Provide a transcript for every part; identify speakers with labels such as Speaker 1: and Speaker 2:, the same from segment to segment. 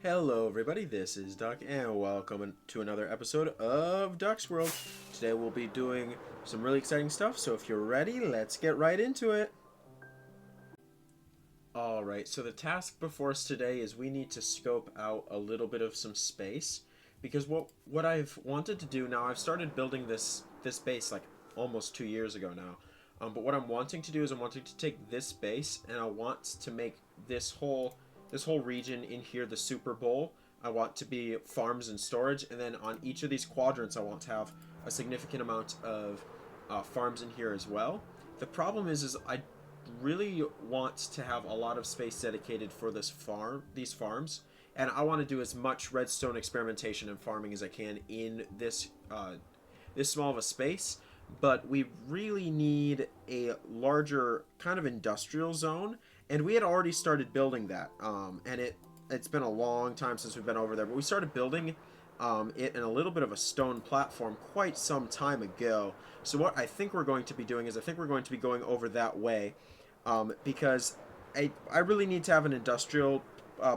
Speaker 1: Hello everybody, this is Duck and welcome to another episode of Duck's World. Today we'll be doing some really exciting stuff, so if you're ready, let's get right into it. Alright, so the task before us today is we need to scope out a little bit of some space, because what I've wanted to do now, I've started building this base like almost 2 years ago now. But what I'm wanting to do is I'm wanting to take this base and I want to make this whole region in here the Super Bowl. I want to be farms and storage, and then on each of these quadrants I want to have a significant amount of farms in here as well. The problem is I really want to have a lot of space dedicated for these farms, and I want to do as much redstone experimentation and farming as I can in this small of a space. But we really need a larger kind of industrial zone, and we had already started building that. And it's been a long time since we've been over there, but we started building it in a little bit of a stone platform quite some time ago. So what I think we're going to be doing is I think we're going to be going over that way, because I really need to have an industrial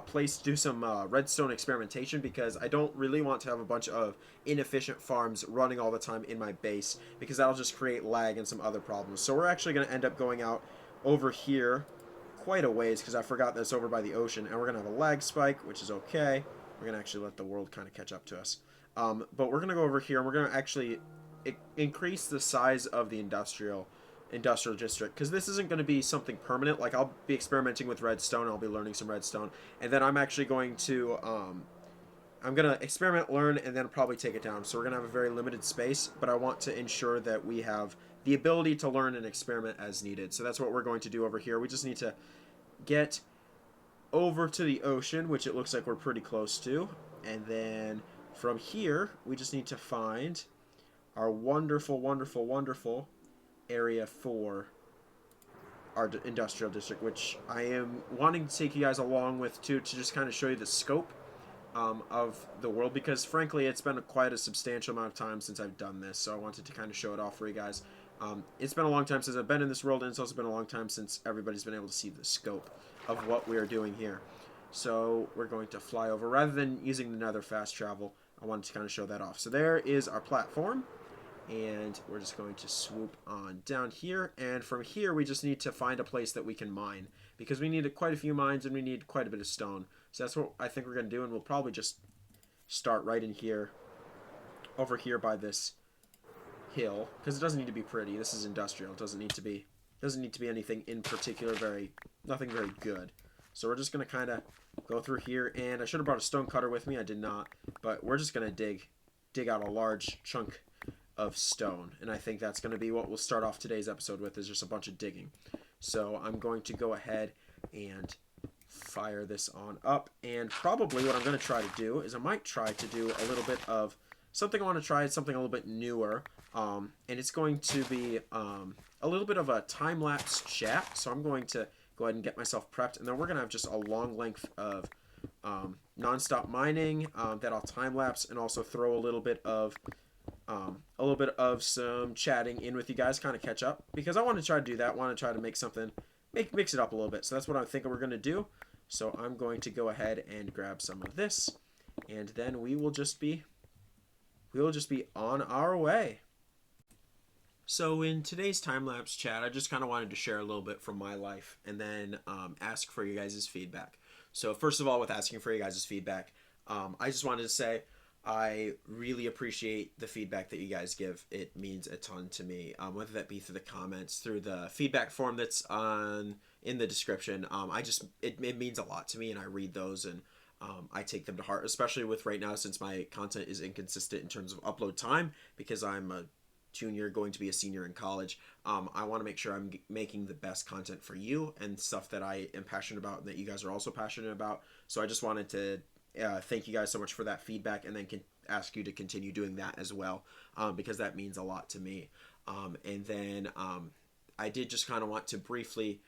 Speaker 1: place to do some redstone experimentation, because I don't really want to have a bunch of inefficient farms running all the time in my base, because that'll just create lag and some other problems. So we're actually going to end up going out over here quite a ways, because I forgot this over by the ocean, and we're going to have a lag spike, which is okay. We're going to actually let the world kind of catch up to us. But we're going to go over here and we're going to actually increase the size of the industrial district, because this isn't going to be something permanent. Like, I'll be experimenting with redstone, I'll be learning some redstone, and then I'm actually going to I'm going to experiment, learn, and then probably take it down. So we're going to have a very limited space, but I want to ensure that we have the ability to learn and experiment as needed. So that's what we're going to do over here. We just need to get over to the ocean, which it looks like we're pretty close to, and then from here we just need to find our wonderful area for our industrial district, which I am wanting to take you guys along with too, to just kind of show you the scope of the world, because frankly it's been quite a substantial amount of time since I've done this, so I wanted to kind of show it off for you guys. It's been a long time since I've been in this world, and it's also been a long time since everybody's been able to see the scope of what we are doing here. So we're going to fly over. Rather than using the nether fast travel, I wanted to kind of show that off. So there is our platform, and we're just going to swoop on down here, and from here we just need to find a place that we can mine, because we need quite a few mines and we need quite a bit of stone. So that's what I think we're going to do, and we'll probably just start right in here, over here by this hill, because it doesn't need to be pretty. This is industrial. It doesn't need to be anything in particular, nothing very good. So we're just going to kind of go through here, and I should have brought a stone cutter with me. I did not, but we're just going to dig out a large chunk of stone, and I think that's going to be what we'll start off today's episode with, is just a bunch of digging. So I'm going to go ahead and fire this on up, and probably what I'm going to try to do is I might try to do a little bit of something. I want to try something a little bit newer, and it's going to be a little bit of a time-lapse chat. So I'm going to go ahead and get myself prepped, and then we're going to have just a long length of non-stop mining that I'll time-lapse, and also throw a little bit of some chatting in with you guys, kind of catch up, because I want to try to do that. I want to try to make something, mix it up a little bit. So that's what I'm thinking we're going to do. So I'm going to go ahead and grab some of this, and then we will just be on our way. So in today's time-lapse chat, I just kind of wanted to share a little bit from my life, and then ask for you guys' feedback. So first of all, with asking for you guys' feedback, I just wanted to say I really appreciate the feedback that you guys give. It means a ton to me, whether that be through the comments, through the feedback form that's in the description. It means a lot to me, and I read those, and I take them to heart, especially with right now, since my content is inconsistent in terms of upload time, because I'm a junior going to be a senior in college. I want to make sure I'm making the best content for you, and stuff that I am passionate about and that you guys are also passionate about. So I just wanted to thank you guys so much for that feedback, and then ask you to continue doing that as well, because that means a lot to me. And then I did just kind of want to briefly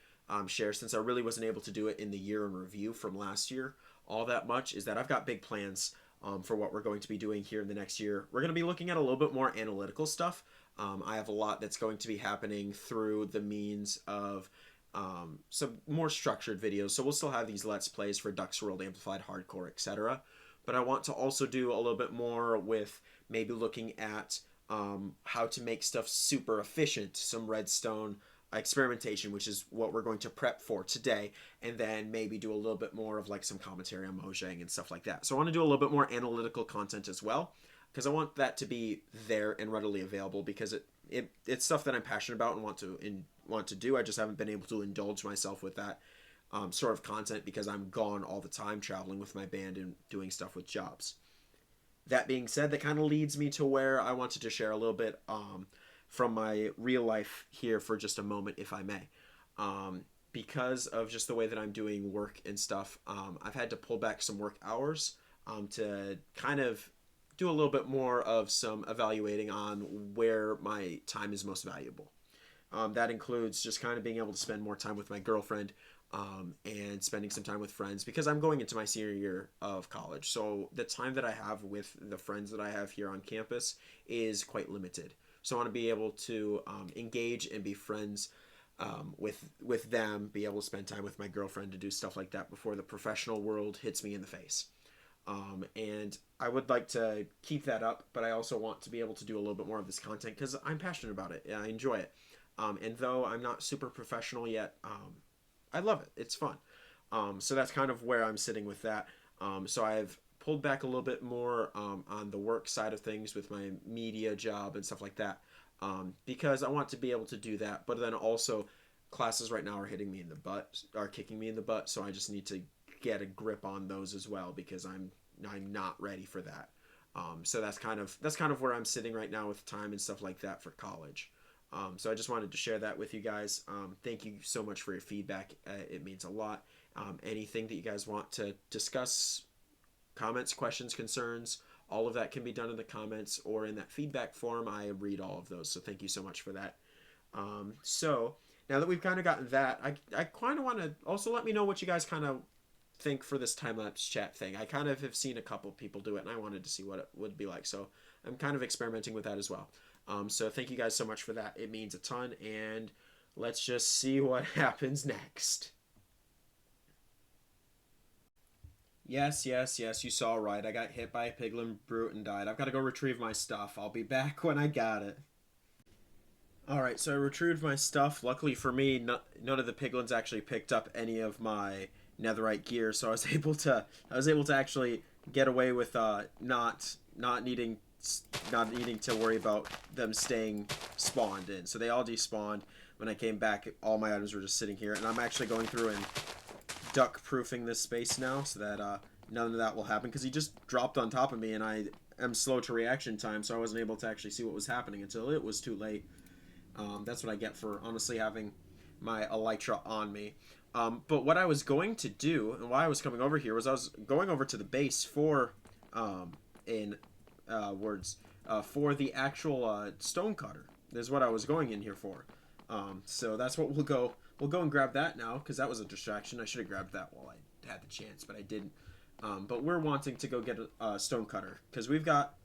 Speaker 1: share, since I really wasn't able to do it in the year in review from last year all that much, is that I've got big plans for what we're going to be doing here in the next year. We're going to be looking at a little bit more analytical stuff. I have a lot that's going to be happening through the means of some more structured videos. So we'll still have these Let's Plays for Ducks World Amplified Hardcore, etc. But I want to also do a little bit more with maybe looking at how to make stuff super efficient, some redstone experimentation, which is what we're going to prep for today, and then maybe do a little bit more of like some commentary on Mojang and stuff like that. So I want to do a little bit more analytical content as well, because I want that to be there and readily available, because it's stuff that I'm passionate about and want to do. I just haven't been able to indulge myself with that sort of content because I'm gone all the time traveling with my band and doing stuff with jobs. That being said, that kind of leads me to where I wanted to share a little bit from my real life here for just a moment, if I may. Because of just the way that I'm doing work and stuff, I've had to pull back some work hours to kind of do a little bit more of some evaluating on where my time is most valuable. That includes just kind of being able to spend more time with my girlfriend, and spending some time with friends, because I'm going into my senior year of college. So the time that I have with the friends that I have here on campus is quite limited. So I want to be able to engage and be friends with them, be able to spend time with my girlfriend to do stuff like that before the professional world hits me in the face. And I would like to keep that up, but I also want to be able to do a little bit more of this content because I'm passionate about it. I enjoy it. And though I'm not super professional yet, I love it. It's fun. So that's kind of where I'm sitting with that. So I've pulled back a little bit more on the work side of things with my media job and stuff like that, because I want to be able to do that. But then also, classes right now are hitting me in the butt, are kicking me in the butt. So I just need to get a grip on those as well, because I'm not ready for that. So that's kind of where I'm sitting right now with time and stuff like that for college. So I just wanted to share that with you guys. Thank you so much for your feedback. It means a lot. Anything that you guys want to discuss, comments, questions, concerns, all of that can be done in the comments or in that feedback form. I read all of those. So thank you so much for that. So now that we've kind of gotten that, I kind of want to also let me know what you guys kind of think for this time-lapse chat thing. I kind of have seen a couple people do it, and I wanted to see what it would be like. So I'm kind of experimenting with that as well. So thank you guys so much for that. It means a ton, and let's just see what happens next. Yes, yes, yes, you saw right. I got hit by a piglin brute and died. I've got to go retrieve my stuff. I'll be back when I got it. Alright, so I retrieved my stuff. Luckily for me, none of the piglins actually picked up any of my netherite gear, so I was able to actually get away with not needing to worry about them staying spawned in. So they all despawned. When I came back, all my items were just sitting here, and I'm actually going through and duck proofing this space now so that none of that will happen, because he just dropped on top of me and I am slow to reaction time, so I wasn't able to actually see what was happening until it was too late. That's what I get for honestly having my elytra on me. But what I was going to do, and why I was coming over here, was I was going over to the base for for the actual stone cutter. This is what I was going in here for. So that's what we'll go and grab that now, because that was a distraction. I should have grabbed that while I had the chance, but I didn't. But we're wanting to go get a stone cutter, because we've got,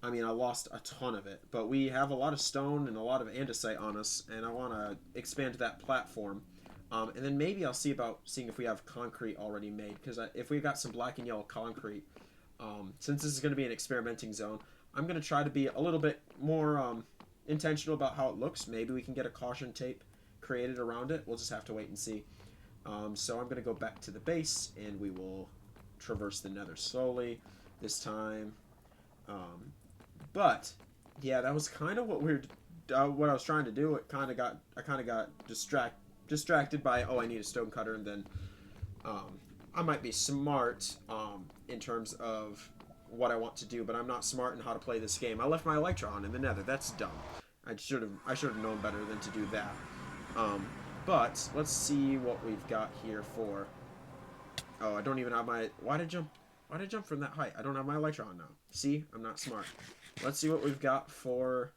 Speaker 1: I mean, I lost a ton of it, but we have a lot of stone and a lot of andesite on us, and I want to expand that platform. And then maybe I'll see about seeing if we have concrete already made, because if we've got some black and yellow concrete, since this is going to be an experimenting zone, I'm going to try to be a little bit more intentional about how it looks. Maybe we can get a caution tape created around it. We'll just have to wait and see. So I'm going to go back to the base, and we will traverse the nether slowly this time. But yeah, that was kind of what I was trying to do. I kind of got distracted by, oh, I need a stone cutter, and then I might be smart in terms of what I want to do, but I'm not smart in how to play this game. I left my elytra on in the nether. That's dumb. I should have known better than to do that. But let's see what we've got here for. Oh, I don't even have my. Why did I jump from that height? I don't have my elytra on now. See, I'm not smart. Let's see what we've got for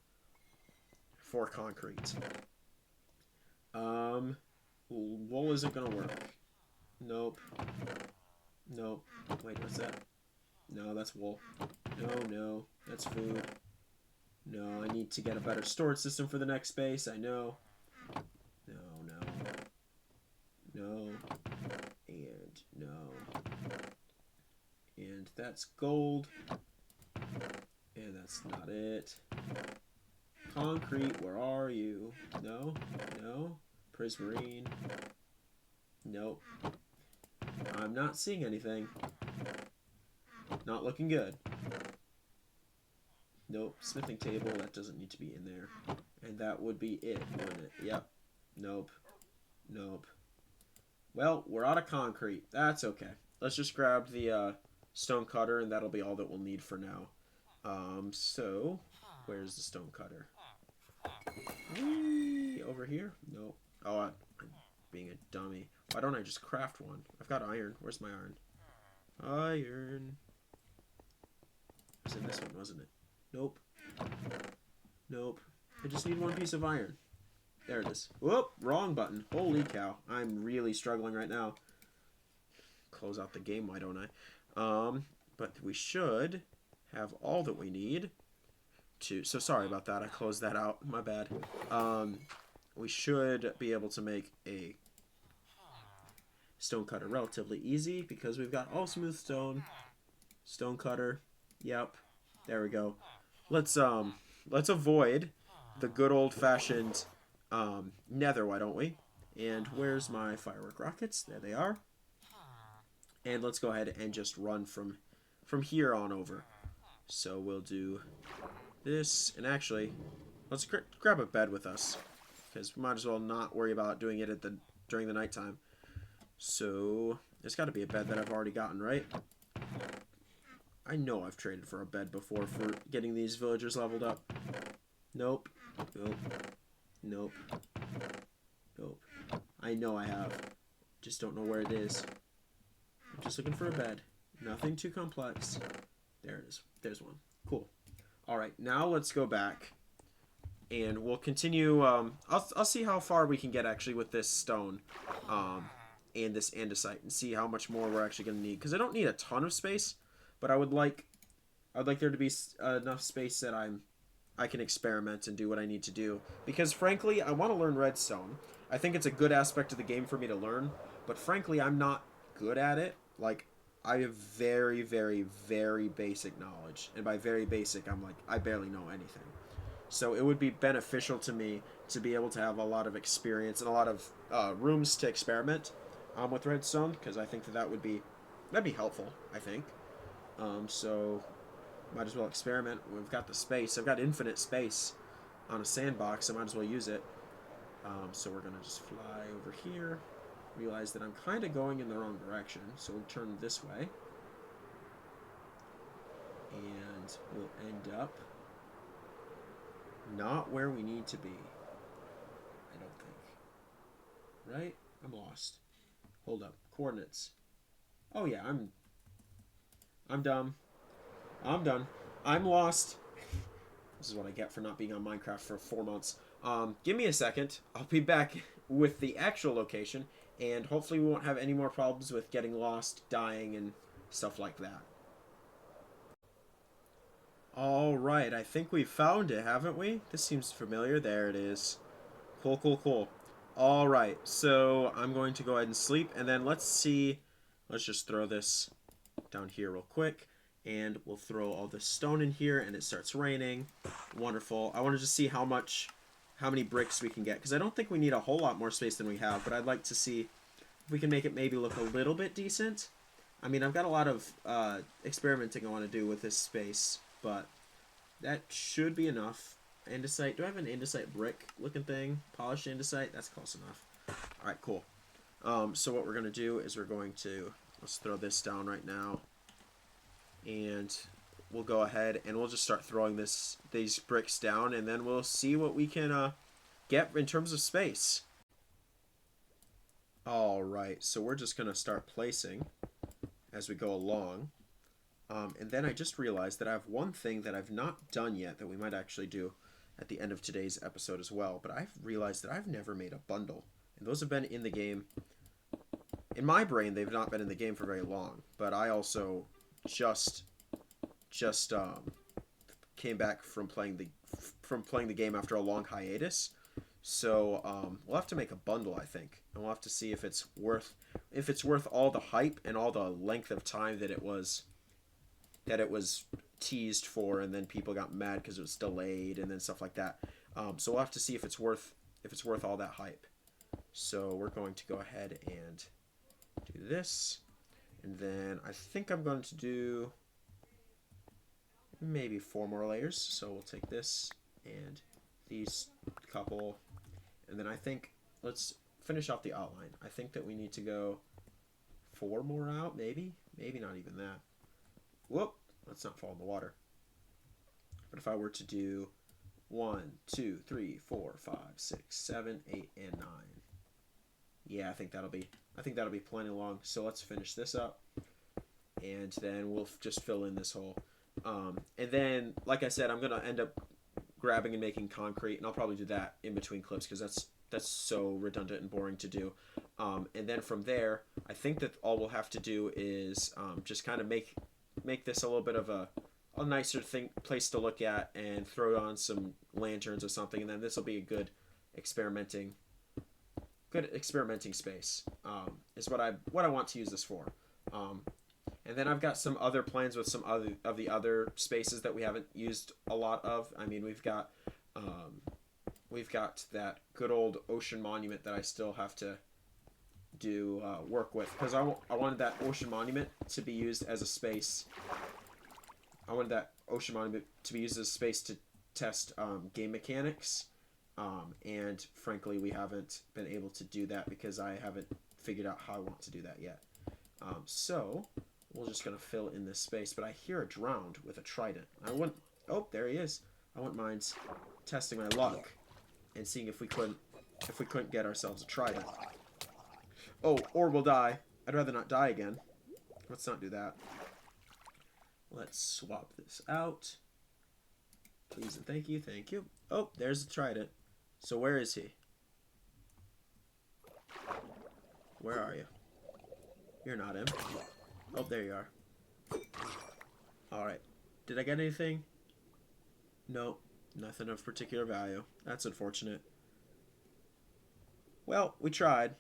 Speaker 1: concrete. Wool isn't gonna work. Nope. Nope. Wait, what's that? No, that's wool. No, that's food. No, I need to get a better storage system for the next base. I know. No. no, and no. And that's gold. And that's not it. Concrete, where are you? No, no. Prismarine. Nope. I'm not seeing anything. Not looking good. Nope. Smithing table, that doesn't need to be in there. And that would be it, wouldn't it? Yep. Nope. Nope. Well, we're out of concrete. That's okay. Let's just grab the stone cutter, and that'll be all that we'll need for now. So, where's the stone cutter? Whee! Over here? Nope. Oh, I'm being a dummy. Why don't I just craft one? I've got iron. Where's my iron? Iron. It was in this one, wasn't it? Nope. Nope. I just need one piece of iron. There it is. Whoop! Wrong button. Holy cow. I'm really struggling right now. Close out the game, why don't I? But we should have all that we need to... So sorry about that. I closed that out. My bad. We should be able to make a stone cutter relatively easy because we've got all smooth stone. Stone cutter. Yep. There we go. Let's avoid the good old-fashioned nether, why don't we? And where's my firework rockets? There they are. And let's go ahead and just run from here on over. So we'll do this, and actually, let's grab a bed with us, because we might as well not worry about doing it during the nighttime. So there's got to be a bed that I've already gotten, right? I know I've traded for a bed before for getting these villagers leveled up. Nope. Nope. Nope. Nope. I know I have. Just don't know where it is. I'm just looking for a bed. Nothing too complex. There it is. There's one. Cool. Alright, now let's go back. And we'll continue. I'll see how far we can get actually with this stone. And this andesite. And see how much more we're actually going to need. Because I don't need a ton of space. But I'd like there to be enough space that I can experiment and do what I need to do. Because frankly, I want to learn redstone. I think it's a good aspect of the game for me to learn. But frankly, I'm not good at it. Like, I have very, very, very basic knowledge. And by very basic, I'm like, I barely know anything. So it would be beneficial to me to be able to have a lot of experience and a lot of rooms to experiment with redstone. Because I think that'd be helpful, I think. So might as well experiment. We've got the space. I've got infinite space on a sandbox. I might as well use it. So we're going to just fly over here. Realize that I'm kind of going in the wrong direction. So we'll turn this way. And we'll end up not where we need to be. I don't think. Right? I'm lost. Hold up. Coordinates. Oh yeah, I'm dumb. I'm done. I'm lost. This is what I get for not being on Minecraft for 4 months. Give me a second. I'll be back with the actual location, and hopefully we won't have any more problems with getting lost, dying, and stuff like that. Alright, I think we found it, haven't we? This seems familiar. There it is. Cool, cool, cool. Alright, so I'm going to go ahead and sleep, and then let's see. Let's just throw this down here real quick. And we'll throw all this stone in here, and it starts raining. Wonderful. I want to just see how many bricks we can get, because I don't think we need a whole lot more space than we have, but I'd like to see if we can make it maybe look a little bit decent. I mean, I've got a lot of experimenting I want to do with this space, but that should be enough. Andesite. Do I have an andesite brick looking thing? Polished andesite? That's close enough. Alright, cool. So what we're going to do is let's throw this down right now. And we'll go ahead and we'll just start throwing these bricks down, and then we'll see what we can get in terms of space. Alright, so we're just going to start placing as we go along. And then I just realized that I have one thing that I've not done yet that we might actually do at the end of today's episode as well. But I've realized that I've never made a bundle. And those have been in the game. In my brain, they've not been in the game for very long. But I also just came back from playing the game after a long hiatus. So we'll have to make a bundle, I think, and we'll have to see if it's worth all the hype and all the length of time that it was teased for, and then people got mad because it was delayed and then stuff like that. So we'll have to see if it's worth all that hype. So we're going to go ahead and do this, and then I think I'm going to do maybe 4 more layers. So we'll take this and these couple, and then I think let's finish off the outline. I think that we need to go 4 more out, maybe not even that. Whoop, let's not fall in the water. But if I were to do 1, 2, 3, 4, 5, 6, 7, 8, and 9. Yeah, I think that'll be plenty long. So let's finish this up, and then we'll just fill in this hole. And then, like I said, I'm gonna end up grabbing and making concrete, and I'll probably do that in between clips because that's so redundant and boring to do. And then from there, I think that all we'll have to do is just kind of make this a little bit of a nicer place to look at, and throw on some lanterns or something, and then this will be a good experimenting space. Is what I want to use this for. And then I've got some other plans with some other spaces that we haven't used a lot of. I mean, we've got that good old ocean monument that I still have to do work with, because I wanted that ocean monument to be used as a space. I wanted that ocean monument to be used as a space to test game mechanics, and frankly, we haven't been able to do that because I haven't figured out how I want to do that yet. So we're just gonna fill in this space, but I hear a drowned with a trident. Oh, there he is. I wouldn't mind testing my luck and seeing if we couldn't get ourselves a trident. Oh, or we'll die. I'd rather not die again. Let's not do that. Let's swap this out. Please and thank you, thank you. Oh, there's the trident. So where is he? Where are you? You're not him. Oh, there you are. Alright. Did I get anything? No, nothing of particular value. That's unfortunate. Well, we tried.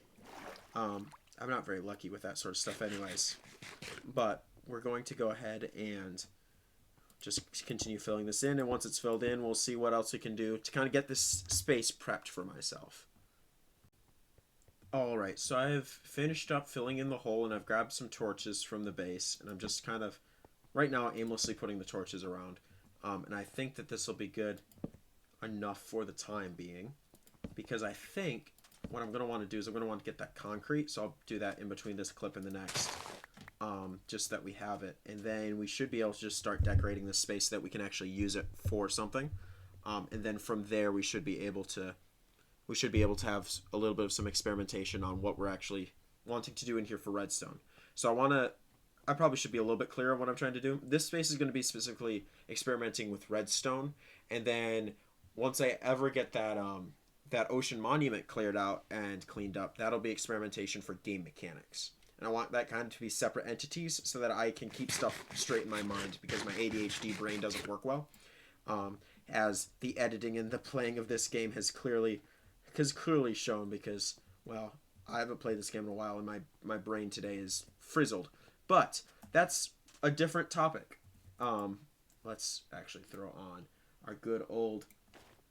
Speaker 1: I'm not very lucky with that sort of stuff anyways. But we're going to go ahead and just continue filling this in, and once it's filled in, we'll see what else we can do to kind of get this space prepped for myself. Alright, so I've finished up filling in the hole, and I've grabbed some torches from the base, and I'm just kind of, right now, aimlessly putting the torches around. And I think that this will be good enough for the time being, because I think what I'm going to want to do is I'm going to want to get that concrete, so I'll do that in between this clip and the next, just that we have it. And then we should be able to just start decorating this space so that we can actually use it for something. And then from there, we should be able to have a little bit of some experimentation on what we're actually wanting to do in here for redstone. So I probably should be a little bit clearer on what I'm trying to do. This space is going to be specifically experimenting with redstone, and then once I ever get that ocean monument cleared out and cleaned up, that'll be experimentation for game mechanics. And I want that kind of to be separate entities so that I can keep stuff straight in my mind, because my ADHD brain doesn't work well. As the editing and the playing of this game has clearly shown, because, well, I haven't played this game in a while, and my brain today is frizzled. But that's a different topic. Let's actually throw on our good old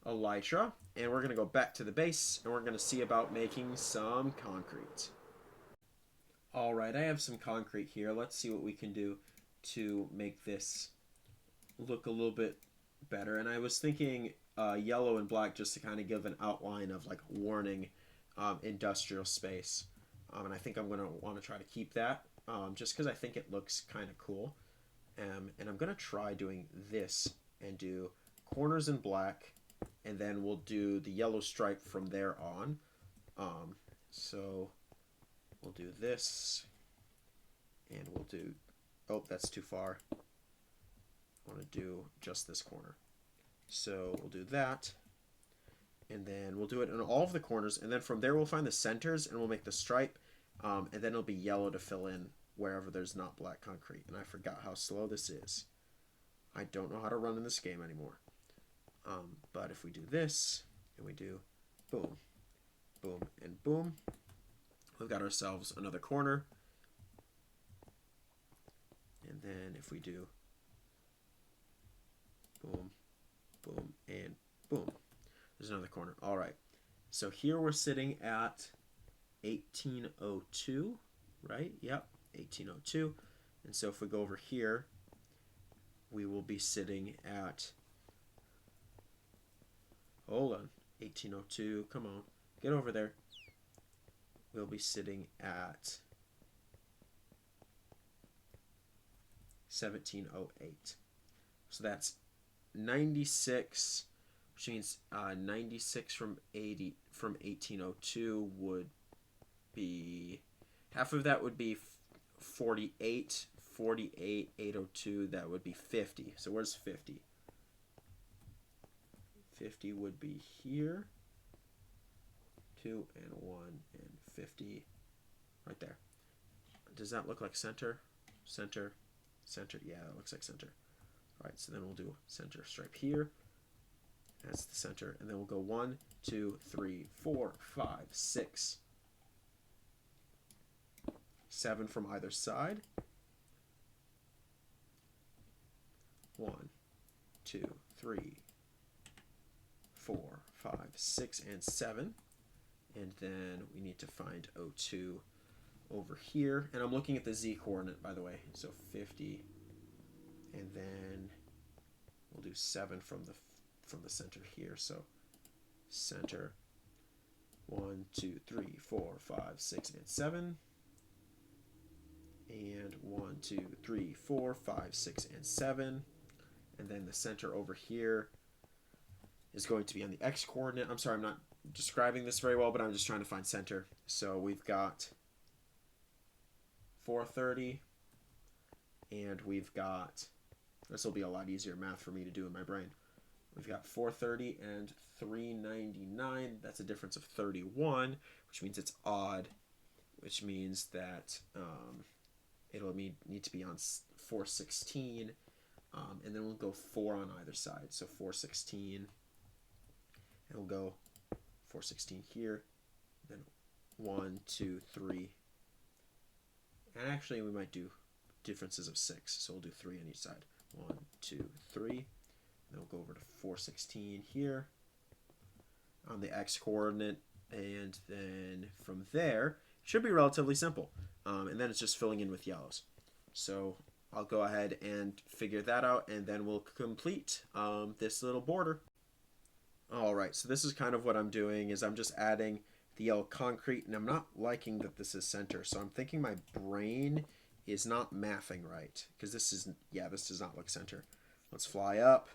Speaker 1: elytra, and we're going to go back to the base, and we're going to see about making some concrete. Alright, I have some concrete here. Let's see what we can do to make this look a little bit better. And I was thinking yellow and black, just to kind of give an outline of like warning industrial space. And I think I'm going to want to try to keep that, just because I think it looks kind of cool. And I'm going to try doing this and do corners in black, and then we'll do the yellow stripe from there on. So we'll do this, and we'll do, oh, that's too far. I want to do just this corner. So we'll do that, and then we'll do it in all of the corners, and then from there we'll find the centers, and we'll make the stripe, and then it'll be yellow to fill in wherever there's not black concrete. And I forgot how slow this is. I don't know how to run in this game anymore. But if we do this, and we do boom, boom, and boom. We've got ourselves another corner. And then if we do boom, boom, and boom, there's another corner. All right. So here we're sitting at 1802, right? Yep, 1802. And so if we go over here, we will be sitting at, hold on, 1802, come on, get over there. We'll be sitting at 1708. So that's 96, which means 96 from 1802 would be, half of that would be 48, 802, that would be 50. So where's 50? 50 would be here. 2 and 1 and 50 right there. Does that look like center? Center, center. Yeah, it looks like center. All right, so then we'll do center stripe here. That's the center. And then we'll go 1, 2, 3, 4, 5, 6, 7 from either side. 1, 2, 3, 4, 5, 6, and 7. And then we need to find O2 over here. And I'm looking at the Z coordinate, by the way. So 50. And then we'll do 7 from the center here. So center 1, 2, 3, 4, 5, 6, and 7. And 1, 2, 3, 4, 5, 6, and 7. And then the center over here is going to be on the X coordinate. I'm sorry, I'm not describing this very well, but I'm just trying to find center. So we've got 430, and we've got, this will be a lot easier math for me to do in my brain. We've got 430 and 399. That's a difference of 31, which means it's odd, which means that it'll need to be on 416, and then we'll go 4 on either side. So 416, and we'll go 416 here, then 1, 2, 3, and actually we might do differences of 6, so we'll do 3 on each side. 1, 2, 3, and then we'll go over to 416 here on the X coordinate, and then from there it should be relatively simple, and then it's just filling in with yellows. So I'll go ahead and figure that out, and then we'll complete this little border. Alright, so this is kind of what I'm doing, is I'm just adding the yellow concrete, and I'm not liking that this is center, so I'm thinking my brain is not mathing right, because this is, yeah, this does not look center. Let's fly up.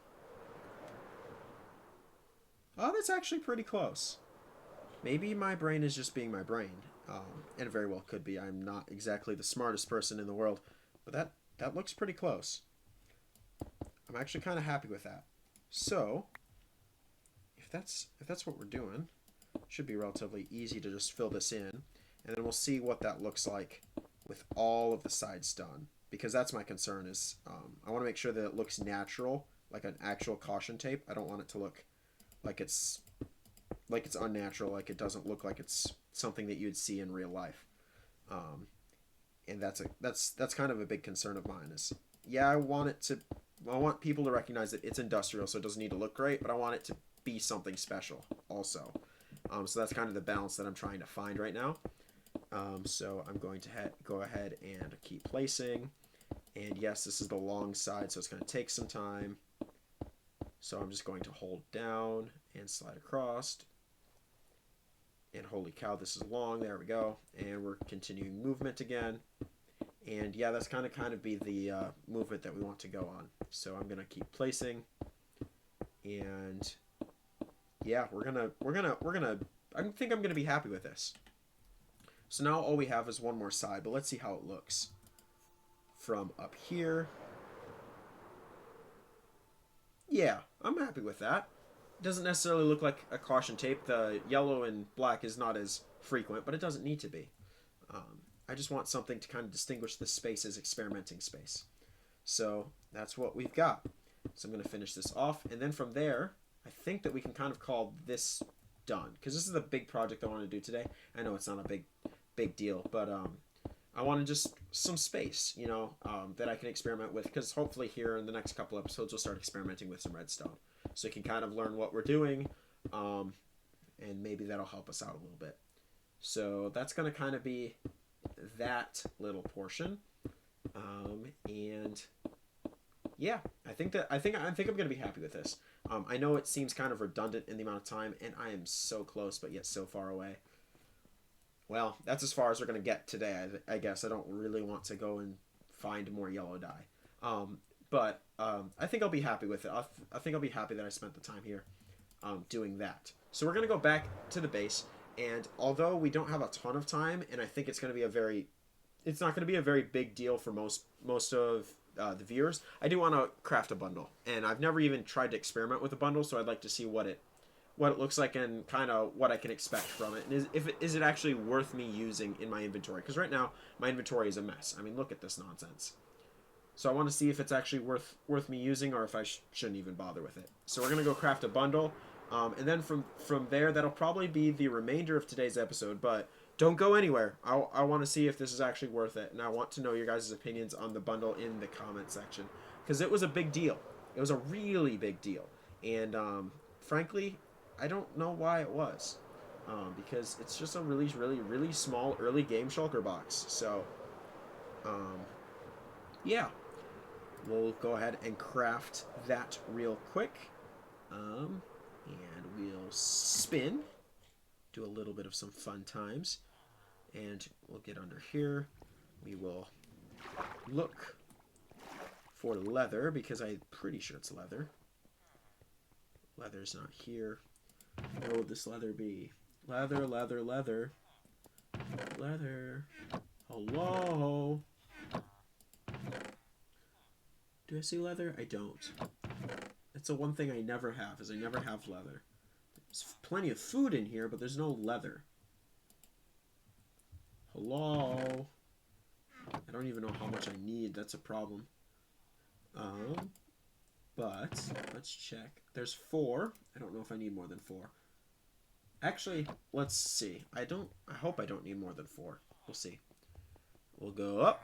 Speaker 1: Oh, that's actually pretty close. Maybe my brain is just being my brain, and it very well could be. I'm not exactly the smartest person in the world, but that looks pretty close. I'm actually kind of happy with that. So if that's what we're doing, it should be relatively easy to just fill this in, and then we'll see what that looks like with all of the sides done, because that's my concern, is I want to make sure that it looks natural, like an actual caution tape. I don't want it to look like it's unnatural, like it doesn't look like it's something that you'd see in real life. And that's kind of a big concern of mine, is, yeah, I want people to recognize that it's industrial, so it doesn't need to look great, but I want it to be something special also. So that's kind of the balance that I'm trying to find right now. So I'm going to go ahead and keep placing, and yes, this is the long side, so it's going to take some time. So I'm just going to hold down and slide across, and holy cow, this is long. There we go, and we're continuing movement again. And yeah, that's kind of be the movement that we want to go on. So I'm gonna keep placing, and yeah, I think I'm gonna be happy with this. So now all we have is one more side, but let's see how it looks from up here. Yeah, I'm happy with that. It doesn't necessarily look like a caution tape. The yellow and black is not as frequent, but it doesn't need to be. I just want something to kind of distinguish this space as experimenting space. So that's what we've got. So I'm going to finish this off, and then from there, I think that we can kind of call this done, because this is the big project I want to do today. I know it's not a big deal, but I want just some space, that I can experiment with, because hopefully here in the next couple episodes we'll start experimenting with some redstone, so you can kind of learn what we're doing, and maybe that'll help us out a little bit. So that's going to kind of be that little portion, and yeah, I think I'm going to be happy with this. I know it seems kind of redundant in the amount of time, and I am so close, but yet so far away. Well, that's as far as we're going to get today, I guess. I don't really want to go and find more yellow dye. But I think I'll be happy with it. I think I'll be happy that I spent the time here doing that. So we're going to go back to the base, and although we don't have a ton of time, and I think it's going to be it's not going to be a very big deal for most of the viewers, I do want to craft a bundle. And I've never even tried to experiment with a bundle, so I'd like to see what it looks like and kind of what I can expect from it. And is it actually worth me using in my inventory? Because right now, my inventory is a mess. I mean, look at this nonsense. So I want to see if it's actually worth me using, or if I shouldn't even bother with it. So we're going to go craft a bundle. And then from there, that'll probably be the remainder of today's episode. But don't go anywhere. I want to see if this is actually worth it. And I want to know your guys' opinions on the bundle in the comment section. Because it was a big deal. It was a really big deal. And frankly, I don't know why it was. Because it's just a really, really, really small early game shulker box. So, yeah. We'll go ahead and craft that real quick. And we'll spin. Do a little bit of some fun times. And we'll get under here. We will look for leather, because I'm pretty sure it's leather. Leather's not here. Where would this leather be? Leather, leather, leather. Leather. Hello? Do I see leather? I don't. That's the one thing I never have, is I never have leather. There's plenty of food in here, but there's no leather. Hello? I don't even know how much I need. That's a problem. But let's check. There's 4. I don't know if I need more than 4. Actually, let's see. I hope I don't need more than 4. We'll see. We'll go up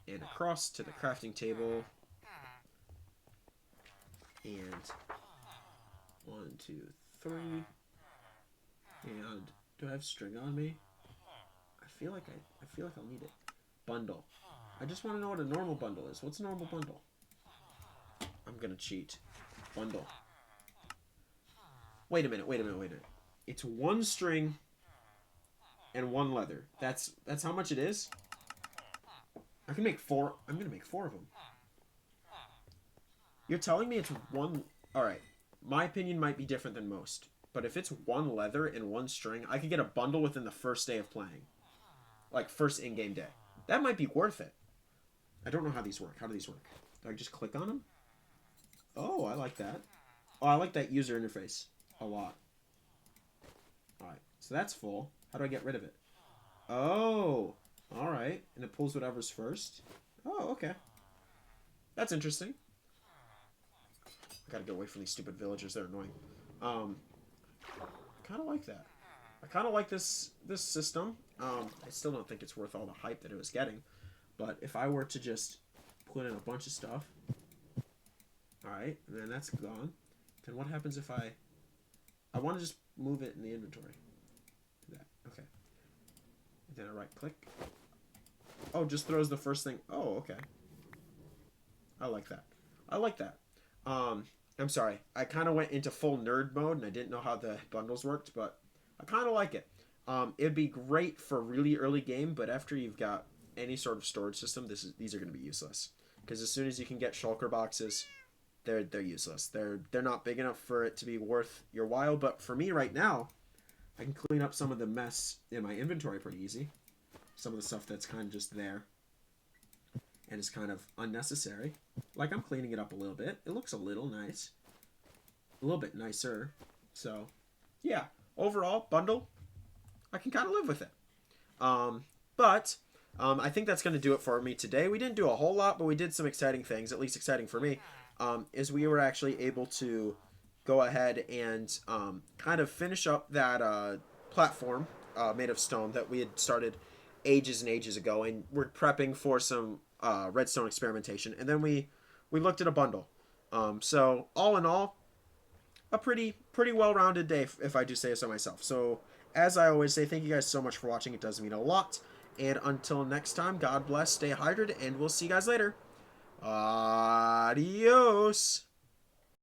Speaker 1: and across to the crafting table. And 1, 2, 3. And do I have string on me? I feel like I'll need it. Bundle. I just want to know what a normal bundle is. What's a normal bundle? I'm gonna cheat. Bundle. Wait a minute. It's 1 string and 1 leather. That's how much it is? I can make 4. I'm gonna make 4 of them. You're telling me it's 1... Alright. My opinion might be different than most. But if it's 1 leather and 1 string, I could get a bundle within the first day of playing. Like, first in-game day. That might be worth it. I don't know how these work. How do these work? Do I just click on them? Oh, I like that. Oh, I like that user interface a lot. Alright, so that's full. How do I get rid of it? Oh, alright. And it pulls whatever's first. Oh, okay. That's interesting. I gotta get away from these stupid villagers. They're annoying. I kind of like that. I kind of like this system. I still don't think it's worth all the hype that it was getting. But if I were to just put in a bunch of stuff... Alright, and then that's gone. Then what happens if I want to just move it in the inventory? Do that. Okay. And then I right click. Oh, just throws the first thing. Oh, okay. I like that. I like that. I'm sorry. I kind of went into full nerd mode and I didn't know how the bundles worked, but I kind of like it. It'd be great for really early game, but after you've got any sort of storage system, these are going to be useless. Because as soon as you can get shulker boxes, they're useless. They're not big enough for it to be worth your while. But for me right now, I can clean up some of the mess in my inventory pretty easy. Some of the stuff that's kind of just there and is kind of unnecessary. Like, I'm cleaning it up a little bit. It looks a little nice. A little bit nicer. So, yeah. Overall, bundle, I can kind of live with it. But I think that's going to do it for me today. We didn't do a whole lot, but we did some exciting things, at least exciting for me. Is we were actually able to go ahead and kind of finish up that platform made of stone that we had started ages and ages ago, and we're prepping for some redstone experimentation. And then we looked at a bundle. So all in all, a pretty well-rounded day, if I do say so myself. So as I always say, thank you guys so much for watching. It does mean a lot. And until next time, God bless, stay hydrated, and we'll see you guys later. Adios.